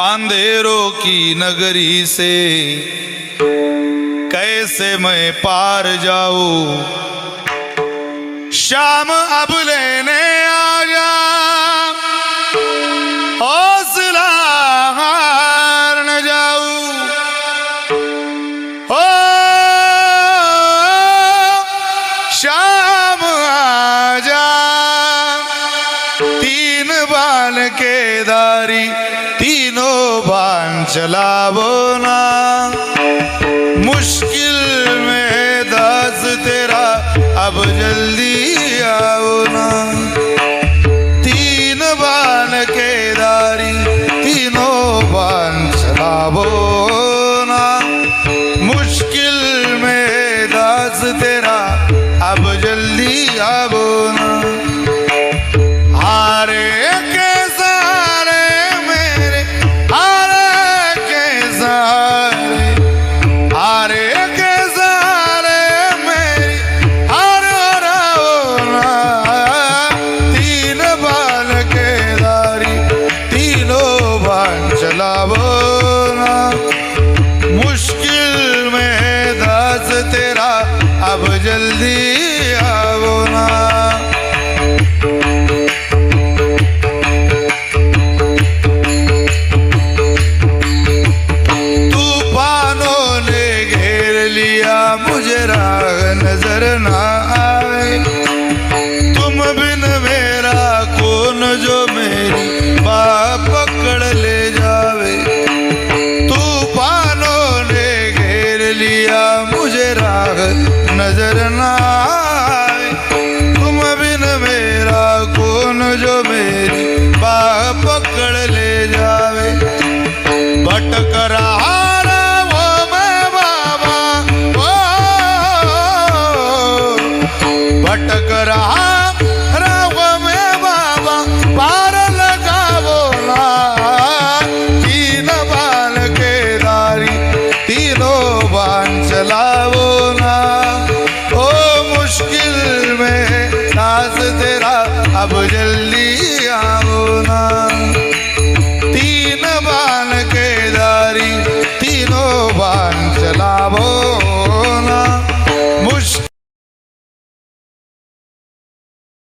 अंधेरों की नगरी से कैसे मैं पार जाऊं। शाम अब लेने आ जा, हौसला हार न जाऊं। ओ शाम आ जा, तीन बान केदारी तीनों बान चलावो ना। मुश्किल में दास तेरा अब जल्दी आओ ना। तीन बान केदारी तीनों बान चलावो ना। मुश्किल में दास तेरा अब जल्दी आओ ना। हारे के सारे मेरे, हारे के सारे, हारे के सारे मेरी हार रहो ना। तीन बान केदारी तीनों बान चलावो ना। मुश्किल में दास तेरा अब जल्दी आओ ना। मुझे राह नजर ना आए, तुम बिन मेरा कौन जो मेरी बाह पकड़ ले जावे। तूफानों ने घेर लिया मुझे राह नजर ना आए, तुम बिन मेरा कौन जो मेरी बाह पकड़ ले जावे। भटक रहा भटक रहा राह में बाबा पार लगावो ना। तीन बान केदारी तीनों बान चलावो ना। ओ मुश्किल में दास तेरा अब जल्दी